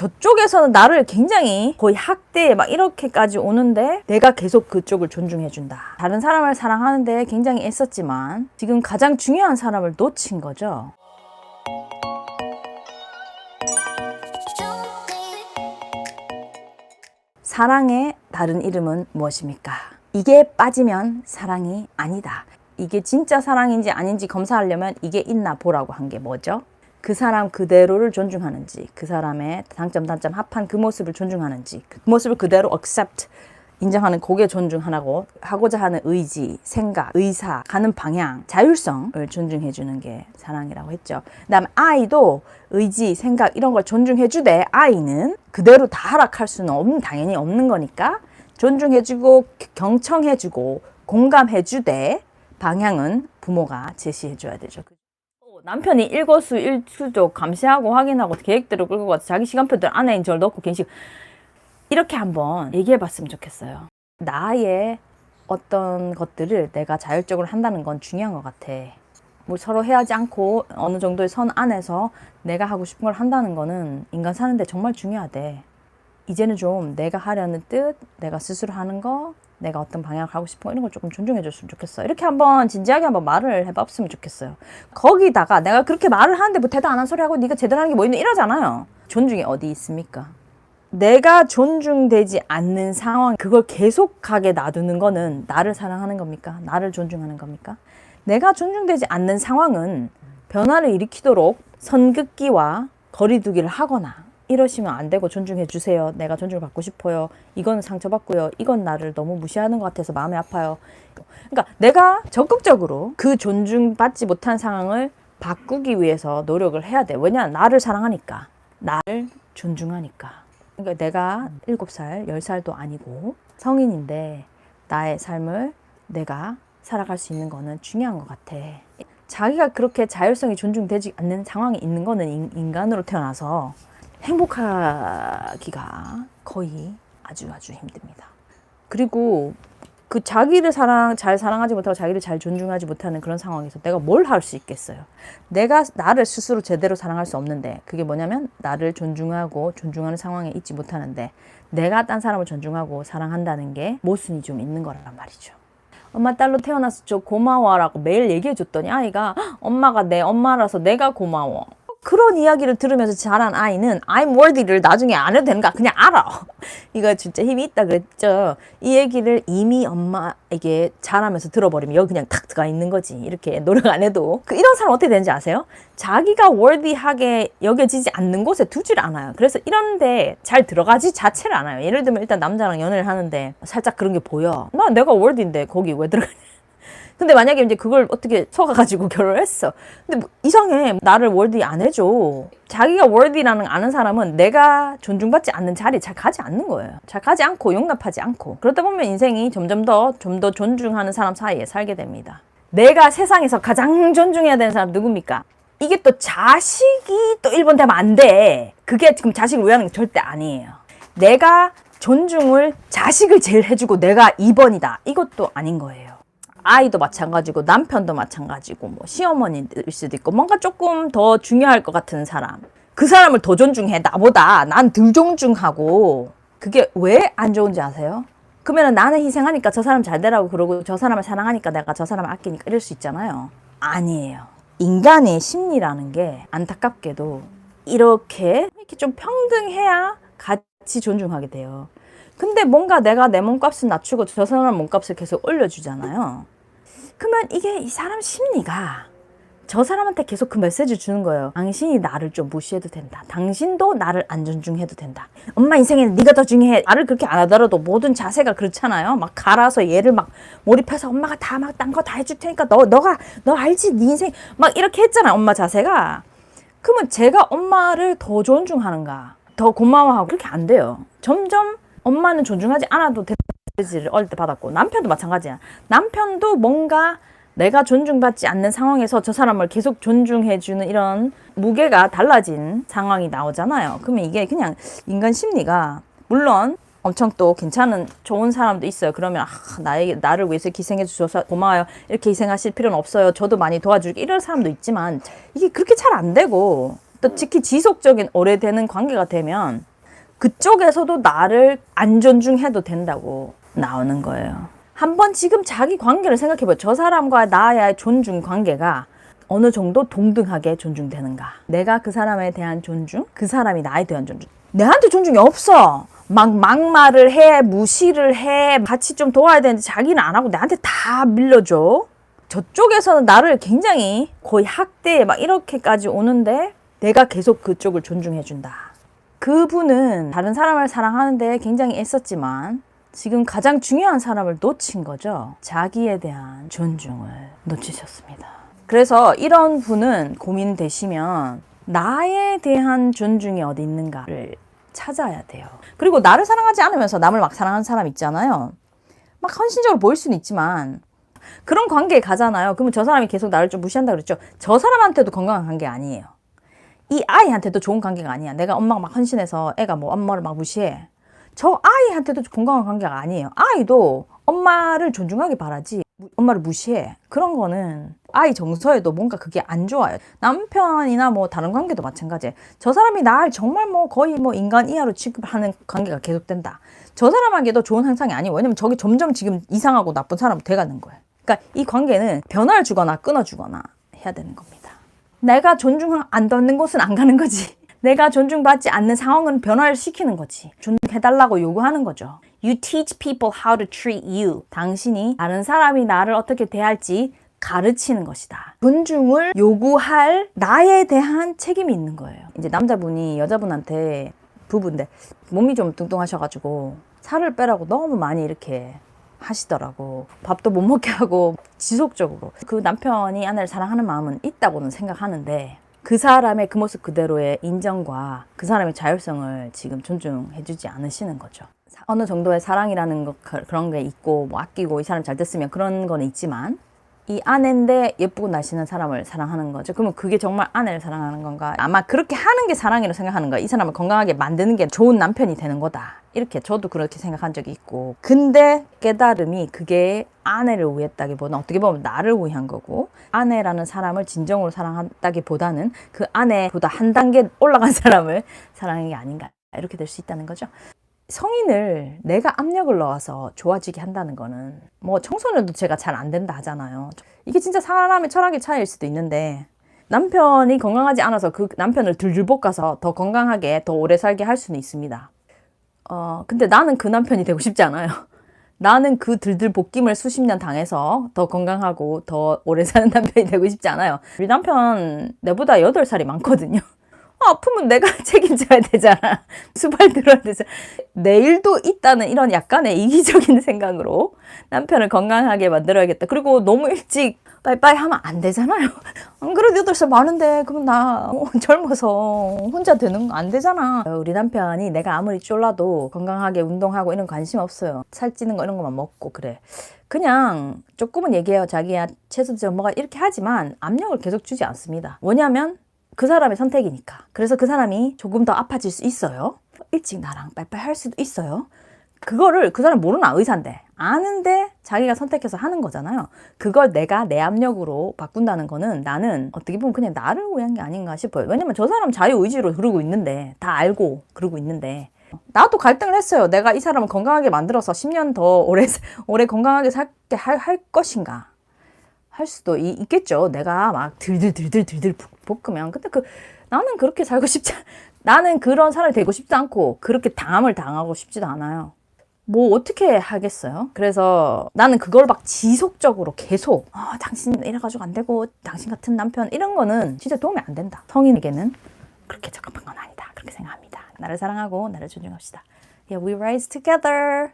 저쪽에서는 나를 굉장히 거의 학대에 막 이렇게까지 오는데 내가 계속 그쪽을 존중해준다. 다른 사람을 사랑하는데 굉장히 애썼지만 지금 가장 중요한 사람을 놓친 거죠. 사랑의 다른 이름은 무엇입니까? 이게 빠지면 사랑이 아니다. 이게 진짜 사랑인지 아닌지 검사하려면 이게 있나 보라고 한 게 뭐죠? 그 사람 그대로를 존중하는지, 그 사람의 장점, 단점 합한 그 모습을 존중하는지, 그 모습을 그대로 accept, 인정하는 그게 존중하고, 하고자 하는 의지, 생각, 의사, 가는 방향, 자율성을 존중해주는 게 사랑이라고 했죠. 그 다음에 아이도 의지, 생각 이런 걸 존중해주되 아이는 그대로 다 하락할 수는 당연히 없는 거니까 존중해주고 경청해주고 공감해주되 방향은 부모가 제시해줘야 되죠. 남편이 일거수일투족 감시하고 확인하고 계획대로 끌고 가서 자기 시간표들 안에 저를 넣고 계시 이렇게 한번 얘기해 봤으면 좋겠어요. 나의 어떤 것들을 내가 자율적으로 한다는 건 중요한 것 같아. 뭐 서로 해하지 않고 어느 정도의 선 안에서 내가 하고 싶은 걸 한다는 거는 인간 사는데 정말 중요하대. 이제는 좀 내가 하려는 뜻, 내가 스스로 하는 거, 내가 어떤 방향을 가고 싶은 거 이런 걸 조금 존중해 줬으면 좋겠어요. 이렇게 한번 진지하게 한번 말을 해봤으면 좋겠어요. 거기다가 내가 그렇게 말을 하는데 뭐 대답 안 한 소리 하고 네가 제대로 하는 게 뭐 있는 이러잖아요. 존중이 어디 있습니까? 내가 존중되지 않는 상황, 그걸 계속하게 놔두는 거는 나를 사랑하는 겁니까? 나를 존중하는 겁니까? 내가 존중되지 않는 상황은 변화를 일으키도록 선긋기와 거리두기를 하거나 이러시면 안 되고 존중해 주세요. 내가 존중을 받고 싶어요. 이건 상처받고요. 이건 나를 너무 무시하는 것 같아서 마음이 아파요. 그러니까 내가 적극적으로 그 존중받지 못한 상황을 바꾸기 위해서 노력을 해야 돼. 왜냐하면 나를 사랑하니까. 나를 존중하니까. 그러니까 내가 7살, 10살도 아니고 성인인데 나의 삶을 내가 살아갈 수 있는 거는 중요한 것 같아. 자기가 그렇게 자율성이 존중되지 않는 상황에 있는 거는 인간으로 태어나서 행복하기가 거의 아주 힘듭니다. 그리고 그 자기를 잘 사랑하지 못하고 자기를 잘 존중하지 못하는 그런 상황에서 내가 뭘 할 수 있겠어요? 내가 나를 스스로 제대로 사랑할 수 없는데 그게 뭐냐면 나를 존중하고 존중하는 상황에 있지 못하는데 내가 딴 사람을 존중하고 사랑한다는 게 모순이 좀 있는 거란 말이죠. 엄마 딸로 태어나서 저 고마워라고 매일 얘기해 줬더니 아이가 엄마가 내 엄마라서 내가 고마워. 그런 이야기를 들으면서 자란 아이는 I'm worthy를 나중에 안 해도 되는가 그냥 알아. 이거 진짜 힘이 있다 그랬죠. 이 얘기를 이미 엄마에게 자라면서 들어버리면 여기 그냥 탁 들어가 있는 거지. 이렇게 노력 안 해도. 이런 사람 어떻게 되는지 아세요? 자기가 worthy하게 여겨지지 않는 곳에 두질 않아요. 그래서 이런데 잘 들어가지 자체를 않아요. 예를 들면 일단 남자랑 연애를 하는데 살짝 그런 게 보여. 내가 worthy인데 거기 왜 들어가냐. 근데 만약에 이제 그걸 어떻게 속아가지고 결혼을 했어. 근데 뭐 이상해. 나를 월디 안 해줘. 자기가 월디라는 아는 사람은 내가 존중받지 않는 자리에 잘 가지 않는 거예요. 잘 가지 않고 용납하지 않고. 그러다 보면 인생이 좀 더 존중하는 사람 사이에 살게 됩니다. 내가 세상에서 가장 존중해야 되는 사람 누굽니까? 이게 또 자식이 또 1번 되면 안 돼. 그게 지금 자식을 위하는 게 절대 아니에요. 내가 존중을 자식을 제일 해주고 내가 2번이다. 이것도 아닌 거예요. 아이도 마찬가지고 남편도 마찬가지고 뭐 시어머니일 수도 있고 뭔가 조금 더 중요할 것 같은 사람 그 사람을 더 존중해 나보다 난 덜 존중하고 그게 왜 안 좋은지 아세요? 그러면 나는 희생하니까 저 사람 잘 되라고 그러고 저 사람을 사랑하니까 내가 저 사람을 아끼니까 이럴 수 있잖아요. 아니에요. 인간의 심리라는 게 안타깝게도 이렇게 좀 평등해야 같이 존중하게 돼요. 근데 뭔가 내가 내 몸값을 낮추고 저 사람 몸값을 계속 올려주잖아요. 그러면 이게 이 사람 심리가 저 사람한테 계속 그 메시지 주는 거예요. 당신이 나를 좀 무시해도 된다. 당신도 나를 안 존중해도 된다. 엄마 인생에는 네가 더 중요해. 말을 그렇게 안 하더라도 모든 자세가 그렇잖아요. 막 갈아서 얘를 막 몰입해서 엄마가 다 막 딴 거 다 해줄 테니까 너 알지? 네 인생 막 이렇게 했잖아요. 엄마 자세가. 그러면 제가 엄마를 더 존중하는가? 더 고마워하고 그렇게 안 돼요. 점점 엄마는 존중하지 않아도 되는 메시지를 어릴 때 받았고 남편도 마찬가지야. 남편도 뭔가 내가 존중받지 않는 상황에서 저 사람을 계속 존중해주는 이런 무게가 달라진 상황이 나오잖아요. 그러면 이게 그냥 인간 심리가 물론 엄청 또 괜찮은 좋은 사람도 있어요. 그러면 나를 위해서 희생해 주셔서 고마워요. 이렇게 희생하실 필요는 없어요. 저도 많이 도와줄게. 이런 사람도 있지만 이게 그렇게 잘 안 되고 또 특히 지속적인 오래되는 관계가 되면 그쪽에서도 나를 안 존중해도 된다고 나오는 거예요. 한번 지금 자기 관계를 생각해봐요. 저 사람과 나의 존중 관계가 어느 정도 동등하게 존중되는가. 내가 그 사람에 대한 존중, 그 사람이 나에 대한 존중. 내한테 존중이 없어. 막말을 해, 무시를 해, 같이 좀 도와야 되는데 자기는 안 하고 나한테 다 밀려줘. 저쪽에서는 나를 굉장히 거의 학대에 막 이렇게까지 오는데 내가 계속 그쪽을 존중해준다. 그분은 다른 사람을 사랑하는데 굉장히 애썼지만 지금 가장 중요한 사람을 놓친 거죠. 자기에 대한 존중을 놓치셨습니다. 그래서 이런 분은 고민되시면 나에 대한 존중이 어디 있는가를 찾아야 돼요. 그리고 나를 사랑하지 않으면서 남을 막 사랑하는 사람 있잖아요. 막 헌신적으로 보일 수는 있지만 그런 관계에 가잖아요. 그러면 저 사람이 계속 나를 좀 무시한다 그랬죠. 저 사람한테도 건강한 관계 아니에요. 이 아이한테도 좋은 관계가 아니야. 내가 엄마가 막 헌신해서 애가 뭐 엄마를 막 무시해. 저 아이한테도 건강한 관계가 아니에요. 아이도 엄마를 존중하기 바라지 엄마를 무시해. 그런 거는 아이 정서에도 뭔가 그게 안 좋아요. 남편이나 뭐 다른 관계도 마찬가지예요. 저 사람이 날 정말 뭐 거의 뭐 인간 이하로 취급하는 관계가 계속된다. 저 사람에게도 좋은 현상이 아니에요. 왜냐면 저게 점점 지금 이상하고 나쁜 사람으로 돼가는 거예요. 그러니까 이 관계는 변화를 주거나 끊어주거나 해야 되는 겁니다. 내가 존중 안 받는 곳은 안 가는 거지. 내가 존중받지 않는 상황은 변화를 시키는 거지. 존중해달라고 요구하는 거죠. You teach people how to treat you. 당신이 다른 사람이 나를 어떻게 대할지 가르치는 것이다. 존중을 요구할 나에 대한 책임이 있는 거예요. 이제 남자분이 여자분한테 부부인데 몸이 좀 뚱뚱하셔가지고 살을 빼라고 너무 많이 이렇게 하시더라고. 밥도 못 먹게 하고 지속적으로. 그 남편이 아내를 사랑하는 마음은 있다고는 생각하는데 그 사람의 그 모습 그대로의 인정과 그 사람의 자율성을 지금 존중해주지 않으시는 거죠. 어느 정도의 사랑이라는 거 그런 게 있고 뭐 아끼고 이 사람 잘 됐으면 그런 건 있지만 이 아내인데 예쁘고 날씬한 사람을 사랑하는 거죠. 그러면 그게 정말 아내를 사랑하는 건가? 아마 그렇게 하는 게 사랑이라고 생각하는 거야. 이 사람을 건강하게 만드는 게 좋은 남편이 되는 거다. 이렇게 저도 그렇게 생각한 적이 있고. 근데 깨달음이 그게 아내를 위했다기보다 어떻게 보면 나를 위한 거고 아내라는 사람을 진정으로 사랑한다기보다는 그 아내보다 한 단계 올라간 사람을 사랑하는 게 아닌가. 이렇게 될 수 있다는 거죠. 성인을 내가 압력을 넣어서 좋아지게 한다는 거는 뭐 청소년도 제가 잘 안 된다 하잖아요. 이게 진짜 사람의 철학의 차이일 수도 있는데 남편이 건강하지 않아서 그 남편을 들들 볶아서 더 건강하게 더 오래 살게 할 수는 있습니다. 근데 나는 그 남편이 되고 싶지 않아요. 나는 그 들들 볶임을 수십 년 당해서 더 건강하고 더 오래 사는 남편이 되고 싶지 않아요. 우리 남편 내보다 8살이 많거든요. 아프면 내가 책임져야 되잖아. 수발 들어야 되잖아. 내일도 있다는 이런 약간의 이기적인 생각으로 남편을 건강하게 만들어야겠다. 그리고 너무 일찍 빠이빠이 하면 안 되잖아요. 안 그래도 8살 많은데 그럼 나 젊어서 혼자 되는 거 안 되잖아. 우리 남편이 내가 아무리 쫄라도 건강하게 운동하고 이런 관심 없어요. 살찌는 거 이런 것만 먹고 그래. 그냥 조금은 얘기해요. 자기야 채소 좀 먹어 이렇게 하지만 압력을 계속 주지 않습니다. 뭐냐면 그 사람의 선택이니까. 그래서 그 사람이 조금 더 아파질 수 있어요. 일찍 나랑 빠이빠이 할 수도 있어요. 그거를 그 사람 모르나 의사인데 아는데 자기가 선택해서 하는 거잖아요. 그걸 내가 내 압력으로 바꾼다는 거는 나는 어떻게 보면 그냥 나를 위한 게 아닌가 싶어요. 왜냐면 저 사람 자유의지로 그러고 있는데 다 알고 그러고 있는데 나도 갈등을 했어요. 내가 이 사람을 건강하게 만들어서 10년 더 오래 건강하게 살게 할 것인가. 할 수도 있겠죠. 내가 막 들들 볶으면. 근데 나는 그렇게 살고 싶지 나는 그런 사람이 되고 싶지 않고 그렇게 당함을 당하고 싶지도 않아요. 뭐 어떻게 하겠어요? 그래서 나는 그걸 막 지속적으로 계속 당신 이래가지고 안 되고 당신 같은 남편 이런 거는 진짜 도움이 안 된다. 성인에게는 그렇게 적합한 건 아니다. 그렇게 생각합니다. 나를 사랑하고 나를 존중합시다. Yeah, we rise together.